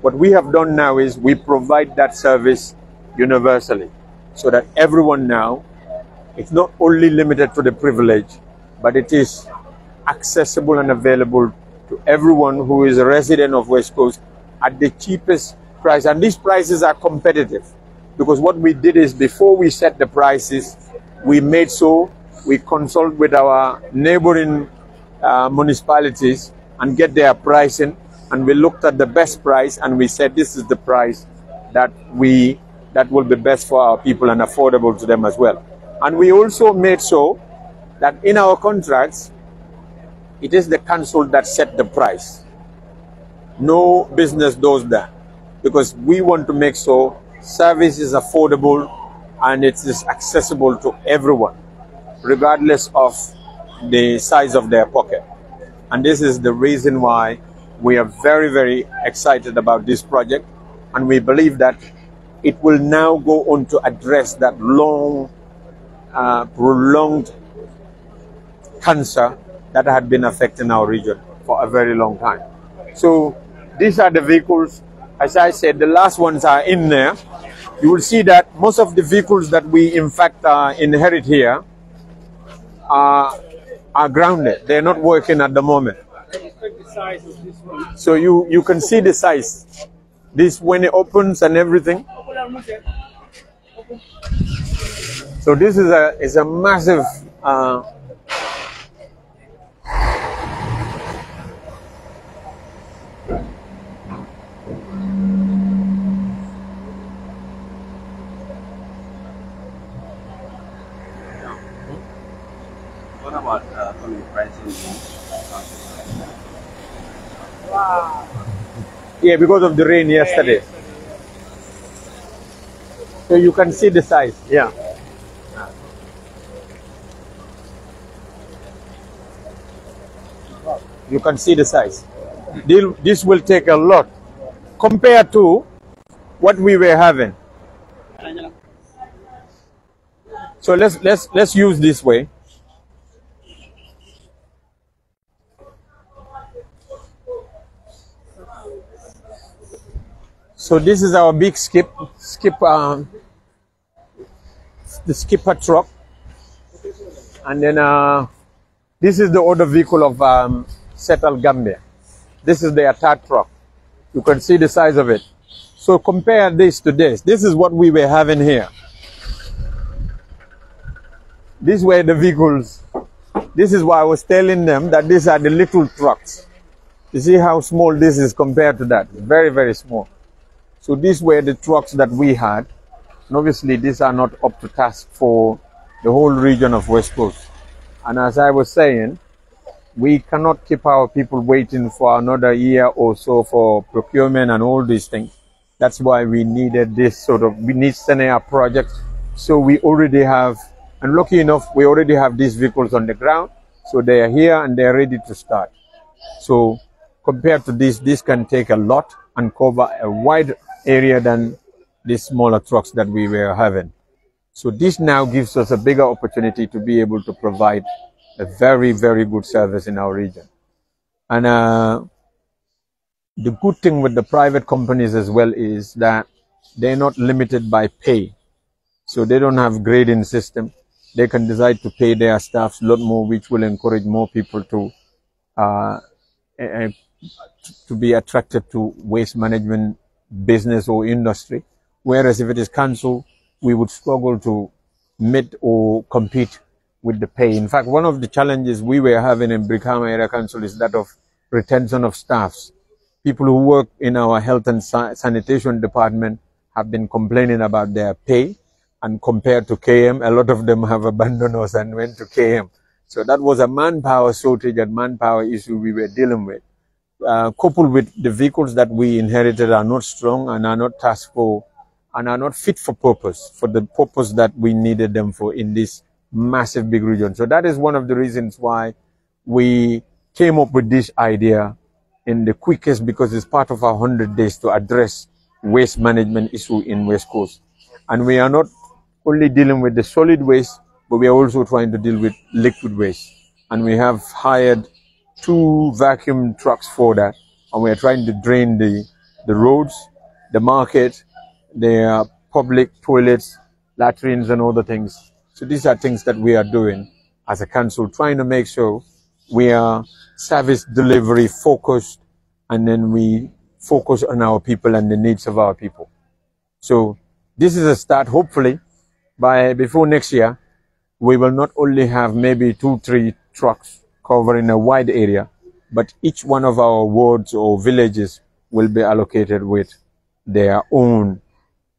[SPEAKER 3] What we have done now is we provide that service universally, so that everyone now, it's not only limited to the privileged, but it is accessible and available to everyone who is a resident of West Coast at the cheapest price. And these prices are competitive, because what we did is, before we set the prices, we made so we consult with our neighboring municipalities and get their pricing, and we looked at the best price and we said this is the price that will be best for our people and affordable to them as well. And we also made so that in our contracts, it is the council that set the price. No business does that, because we want to make so service is affordable and it is accessible to everyone, regardless of the size of their pocket. And this is the reason why we are very, very excited about this project, and we believe that it will now go on to address that long, prolonged cancer that had been affecting our region for a very long time. So these are the vehicles. As I said, the last ones are in there. You will see that most of the vehicles that we in fact inherit here are grounded. They're not working at the moment. So you can see the size. This, when it opens and everything. So this is a massive
[SPEAKER 4] What about pricing?
[SPEAKER 3] wow. Yeah, because of the rain yesterday. So you can see the size. Yeah. You can see the size. This will take a lot compared to what we were having. So let's use this way. So this is our big the skipper truck, and then this is the other vehicle of 𝒂𝒊𝒏. This is their third truck. You can see the size of it. So compare this to this. This is what we were having here. These were the vehicles. This is why I was telling them that these are the little trucks. You see how small this is compared to that. Very, very small. So these were the trucks that we had. And obviously these are not up to task for the whole region of West Coast. And as I was saying, we cannot keep our people waiting for another year or so for procurement and all these things. That's why we needed this we need Seneya project. So we already have, and lucky enough, we already have these vehicles on the ground. So they are here and they're ready to start. So compared to this can take a lot and cover a wide area than these smaller trucks that we were having. So this now gives us a bigger opportunity to be able to provide a very, very good service in our region. And the good thing with the private companies as well is that they're not limited by pay. So they don't have grading system. they can decide to pay their staffs a lot more, which will encourage more people to be attracted to waste management business or industry. Whereas if it is council, we would struggle to meet or compete with the pay. In fact, one of the challenges we were having in Brikama Area Council is that of retention of staffs. People who work in our health and sanitation department have been complaining about their pay, and compared to KM, a lot of them have abandoned us and went to KM. So that was a manpower shortage and manpower issue we were dealing with. Coupled with the vehicles that we inherited are not strong and are not tasked for and are not fit for purpose, for the purpose that we needed them for in this massive big region. So that is one of the reasons why we came up with this idea in the quickest, because it's part of our 100 days to address waste management issue in West Coast. And we are not only dealing with the solid waste, but we are also trying to deal with liquid waste. And we have hired 2 vacuum trucks for that. And we are trying to drain the roads, the market, the public toilets, latrines and other things. So these are things that we are doing as a council, trying to make sure we are service delivery focused, and then we focus on our people and the needs of our people. So this is a start. Hopefully before next year, we will not only have maybe 2-3 trucks covering a wide area, but each one of our wards or villages will be allocated with their own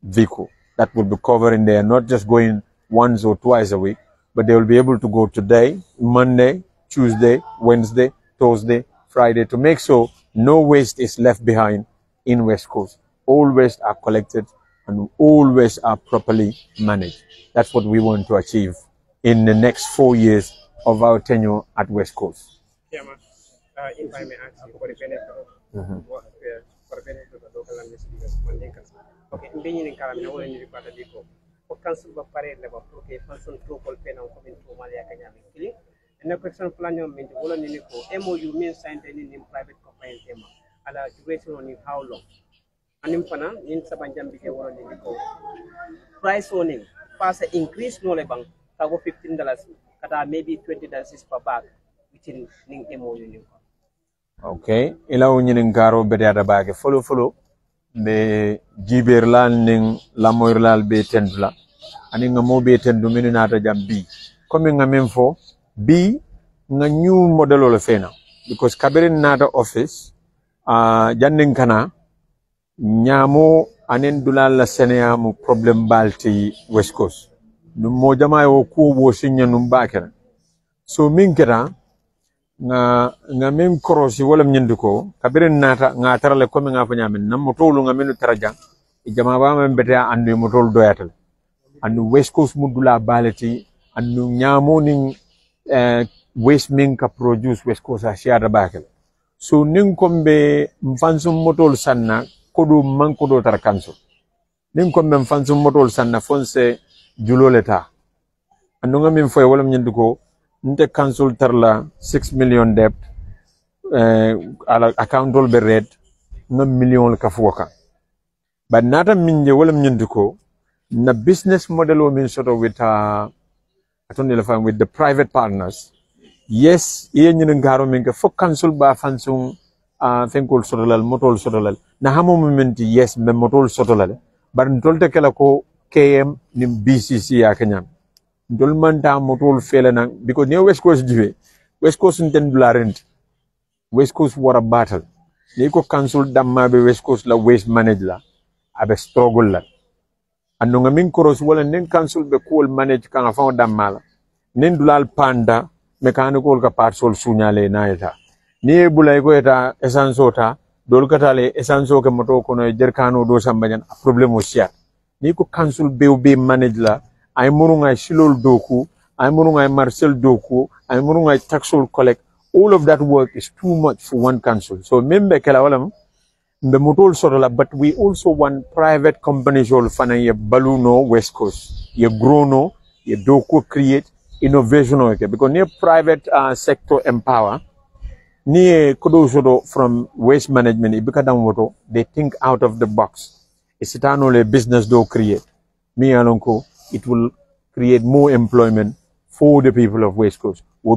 [SPEAKER 3] vehicle that will be covering there, not just going once or twice a week, but they will be able to go today, Monday, Tuesday, Wednesday, Thursday, Friday, to make sure no waste is left behind in West Coast. All waste are collected and all waste are properly managed. That's what we want to achieve in the next 4 years of our tenure at West Coast.
[SPEAKER 6] Chairman, if I may ask you for the benefit of local administrators, okay, being in Kalamina, all in the Patadico. Council ba pare le ba pour que function trokol pena ko min to mali akanya kili na question plan yo min wala ni ko MOU min signed in private company tema ala duration ni how long anim fana in sabanjam bi ke wala ni ko price owning pass increase no le bang ka go $15 kata maybe $20 per bag within ning MOU ni ko.
[SPEAKER 3] Okay, ila woni ning garo be da bag follow be jiberlal ning lamoyrlal be tendula ani nga mo be tendu minu nata jam bi comme nga même fo bi nga new model le fena because kabirin nata office jandin kana nyamo anen dulal la Seneya mu problem balti West Coast dum mo jama yo ko bo sinya num bakera so min kera nga min korosi wala nyindi ko kabirin nata nga tarale ko nga fa nyamen nam mo tolu nga minu taraja jama ba men bete andu mo tolu doyatal andu West Coast mudula balati andu nyamo ning waste min ka produce West Coast a shiada bakel so nin kombe mfansum motol sanna kodu man kodo tar kanso nin kombe mfansum motol sanna fonse juloleta andu nga min foy wala nyindi ko nte council tarla 6 million debt ala account be red na million ka foka but nata minje wala nyindiko na business model o min soto with with the private partners yes ye nyin ngaro min ka fo council ba fansung fenkol sotolal motol sotolal na hamo moment yes me motol sotolal bar ntolte kala ko KM nim BCC ya kanyam dol manta motol fele nang because ne West Coast jiwe West Coast nten dula rent West Coast wara battle ne ko council damma be West Coast la waste manage la abe struggle la ando nga min cross wala nen council be cool manage kan fa damma la nen dulal panda mechanical ka part sol sunyale na eta ni bulay ko eta essence ota dol katale essence ko moto ko no jerkano do sambajan problem o sia ni ko council be manage la ay murungai silol doku ay murungai marcel doku ay murungai taxol collect all of that work is too much for one council so membe kala wala the motol sotola but we also want private companies all fana ye baluno West Coast ye grono ye doku create innovation okay because near private sector empower near kodo sodo from waste management ibikadam woto they think out of the box isitano le business do create mi alonko it will create more employment for the people of West Coast. We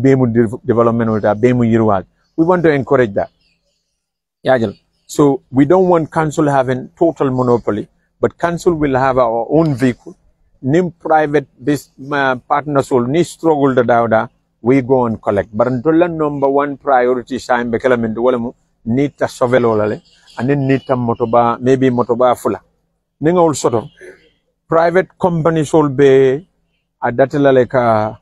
[SPEAKER 3] want to encourage that. So we don't want council having total monopoly, but council will have our own vehicle. Nim private partners will ni struggle the dawda, we go and collect. But until number one priority sign bekelamendo walamu nita sovelolale and then nita motoba maybe motoba fula. Ninga also private companies will be adatela like a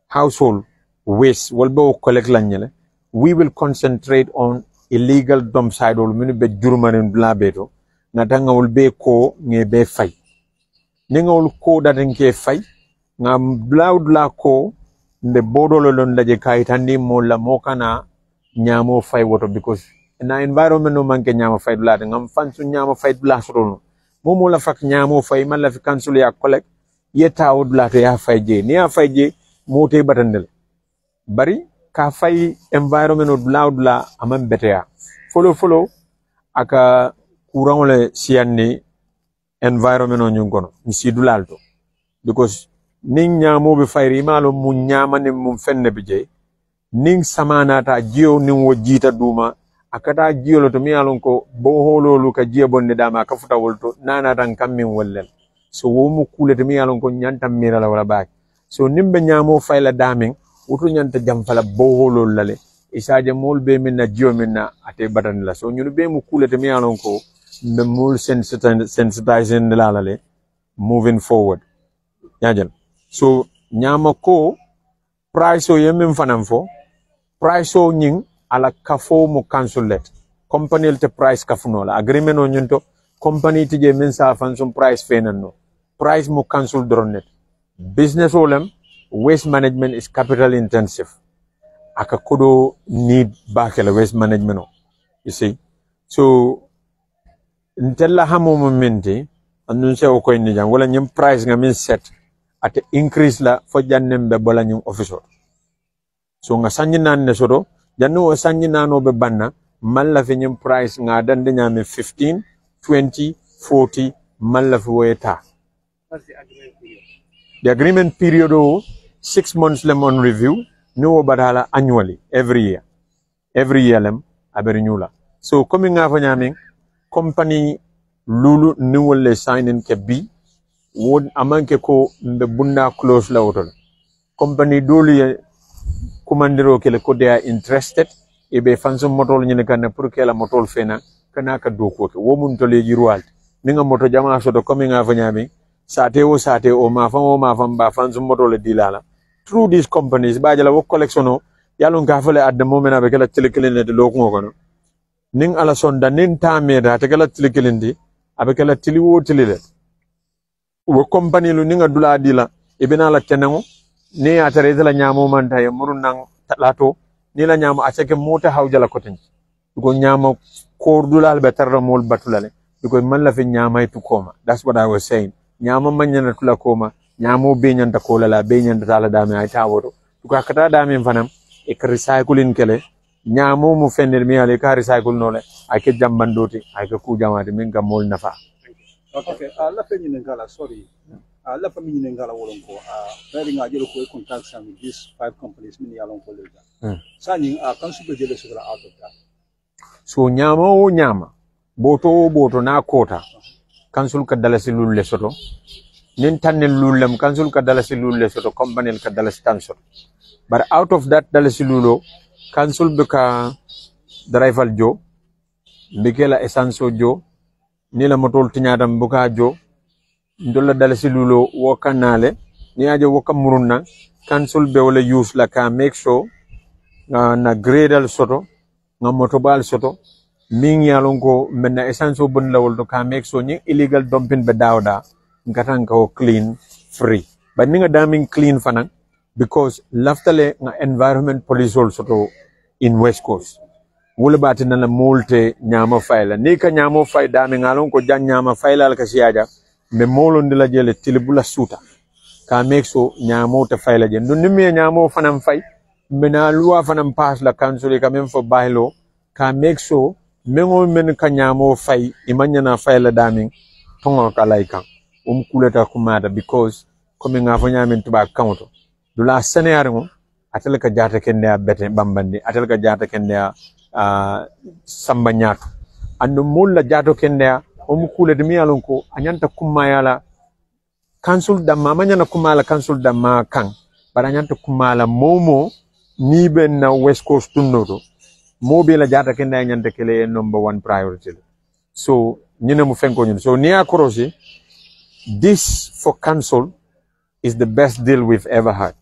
[SPEAKER 3] household waste will be collect lanyele. We will concentrate on illegal dump site or mini be jurmanin blabeto. Natanga will be ko nge be fight. Ninga will ko that nke fight. Ngam bloud la ko the bodolo londa je kaitandi mola mokana nyamo fight water because na environment no manke nyamo fight blood. Ngam fansu nyamo fight blast rono. Momo la fak nyamo fight man la fi cancel ya collect. Yeta would la ya fight je. Ni ya fight je mote batandel. Bari ka fay environment of loud la amam betea follow aka courant le sianni environment on nyungono misi dulalto because ning nyamo be fayri malo mu nyama ne mum fenne bije ning samana ta jio ning wojita duma akata jio lo to mi alon ko bo hololu ka jio bonde dama ka futa wolto nana tan kammin wollel so wo mu kulete mi alon ko nyantam mira la wala baak so nimbe nyamo fayla daming utu nyanta jam fala boholo lale isaje mol be minna jio minna ate badan la so nyunu be mu kulete mi alon ko be mol sensitizing la lale moving forward yajan so nyama ko price o yemin fanam fo price o nying ala kafo mu consulate company te price kafuno la agreement o nyunto company tije min sa fan some price fenanno price mu cancel dronet business olem waste management is capital intensive. Akakodo need bakela waste management. You see, so until la hamo momenti, andun se oko ini jang. Wala nyem price ngamin set at increase la for janem be bola nyem officer. So nga sanyi nan ne sodo, janu o sanyi nano be banna mal la fi nyem price nga dande nyame 15, 20, 40 mal la fi weta.
[SPEAKER 6] What's the agreement period?
[SPEAKER 3] The agreement period 6 months lem on review, no badala annually, every year. Every year lem aberenewla. So coming up on company lulu new le sign in ke B would amanke ko the bunda close la hotel. Company duli kumandiro kele ko they are interested ebe fanso motol nyene kan pour kela motol fena kana ka do ko wo mun to leji ruwal ninga moto jama so do coming up on sate o ma fam ba fanso motol dilala. Through these companies, bajala wo collection yalon ka fele at the moment abe kala tilikilinde de loko ngono ning ala sonda nin tameda te kala tilikilindi abe kala tiliwo tilile wo company lu ninga dula dila ibina la tenengo ni atare la nyamo manta e murun nang lato ni la nyamo aceke mota hawjala kotin ko nyamo ko dula be tarra mol batulale because man la fi nyama to koma. That's what I was saying. Nyama manyana tula koma nyamo be nyanta kola la be nyanta tala dame ay taworo to ka kata dame fanam e ka recycling kele nyamo mu fenel mi ale ka recycle no le ay ke jambandoti ay ka ku jamati min ga mol nafa.
[SPEAKER 7] Okay, la fe nyine ngala sorry. La fa mi nyine ngala wolon ko very nga jelo ko contact with these 5 companies min yalon ko lega. Sani kan su be jele so out of that.
[SPEAKER 3] So nyama o nyama boto na kota kansul ka dalasi lulle soto nin tannen lullem kansul ka dalasi lulle soto company ka dalasi tansol but out of that dalasi lulo kansul beka driver jo bikela essence jo ni la motol tinyadam buka jo ndolla dalasi lulo wo kanale ni aje wo kamurunna kansul be wala use la ka make sure na gradal soto nga motobal soto ming yalongo menna essence bon lawol do ka make sure ni illegal dumping be dawda ngatan ko clean free but ninga daming clean fanan because laftale nga environment police also to in West Coast wala batina la multe nyama fayla ni ka nyama fay dami ngalon ko jan nyama fayla al kasiaja me molo ndila jele tilibula suta ka make sure nyama ta fayla je ndun mi nyama fanam fay mena loi fanam pass la council ka même fo baylo ka make sure mengo men ka nyama fay imanyana fayla dami tongo ka laikan kuleta kumada because coming after nyamin tuba counto dula Seneya ngo atel ka jata kende a bete bambandi atel ka jata kende a samba nyaato andu mulla jato kende a o kule de mi alon ko anyanta kumma yala council damma manyana kumala council damma kan bara anyanta kumala momo ni ben na West Coast tunnoto mobe la jata kende anyanta kele number 1 priority. So nyina mu fenko nyina so niya korosi this for council is the best deal we've ever had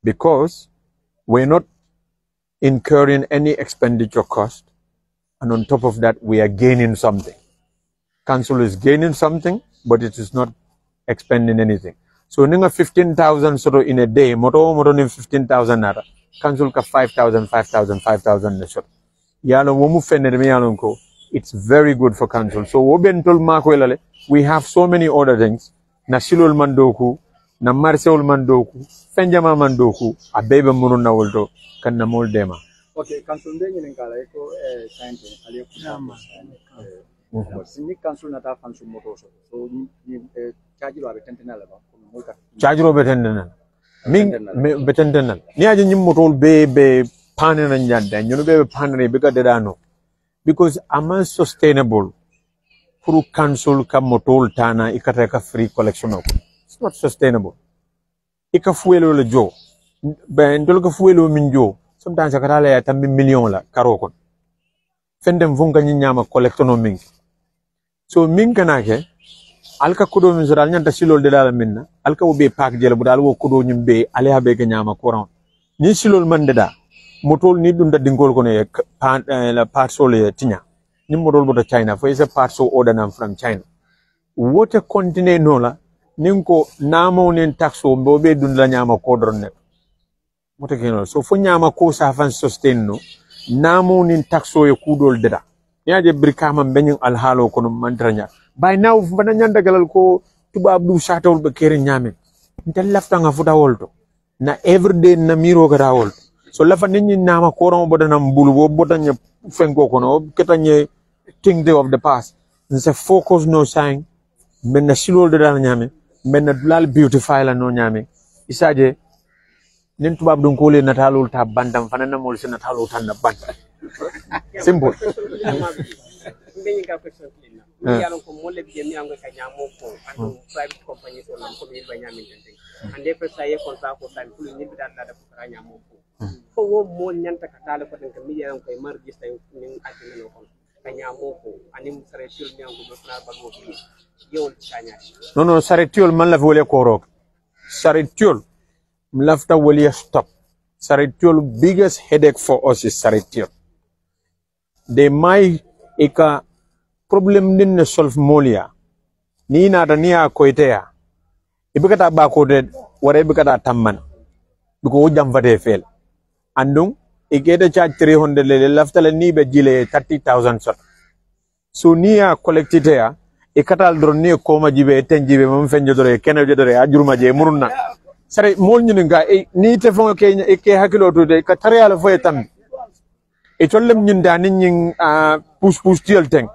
[SPEAKER 3] because we're not incurring any expenditure cost, and on top of that we are gaining something. Council is gaining something, but it is not expending anything. So ninga 15,000 sort of in a day, moto ni 15,000 nara. Council ka 5,000 na sort. Yalo womu fenere mi yalo ko. It's very good for council. So wobentol mako elale. We have so many other things. Na silol mandoku, na marseol mandoku, fenjama mandoku, a baby munu na woldo, kan na mol dema.
[SPEAKER 7] Okay, council ndengi ngala eko science aliyo kusama. Sini council nata council motoso. So ni charge lo abetendena la ba.
[SPEAKER 3] Charge lo betendena. Ming betendena. Ni aje nyim motol be pane na nyanda. Nyono be pane be ka dedano. Because am sustainable. Through council ka motol tana ikata ka free collection of. It's not sustainable. Ika fuelo le jo. Ben dol ka fuelo min jo. Sometimes akata la tambi million la karoko. Fendem vunga nyama collection of ming. So ming kanake alka kudo min zora nyanta silol de dala minna alka wo be pak jele bu dal wo kudo nyimbe ale habe ga nyama courant ni silol man de da motol ni dunda dingol ko ne la parcel ye tinya ni motol bu to China for is a parcel order nam from China what a continent no la ninko namo nen taxo mbo be dunda nyama ko dronne moto keno so fo nyama ko sa fan sustain no namo nen taxo ye kudol de da yaje Brikama benyin alhalo kono mandranya by now bana nyanda galal ko tuba abdu shatawul be kere nyame ntel lafta nga futa wolto na everyday na miro gara wolto so lafa ninni nama ko ron bodana mbulu bo bodanya fengo kono ketanye thing day of the past nse focus no sign men na silol de dal nyame men na dulal beautify la no nyame isaje nen tuba abdu ko le natalul ta bandam fanana mol se natalul tan na band simple
[SPEAKER 6] yalon ko molle bi mi ango ka nyamo ko ando private company so lam ko mi ba nyami tente ande pe saye contrat ko tan ko ni bi dal da ko ka nyamo ko wo mo nyanta ka tale ko tan ka mi yaron ko mar gista ni ati no ko ka nyamo ko anim sare tul mi ango do fra ba go fi yewol tanya
[SPEAKER 3] no sare tul man la wole ko rok sare tul lafta wole stop sare tul biggest headache for us is sare tul they might eka problem din na solve molia ni na da niya koitea ibikata ba ko de wara ibikata tamman biko jam vade fel andung igeda charge 300 le laftala ni be jile 30,000 sot so niya collectitea ikatal dron ni ko ma jibe tenjibe mom fenjo dore kenel jodore ajuruma je murunna sare mol nyuni nga ni te fon ke hakilo to de ka tariala fo etam e tollem nyinda nin push tiel teng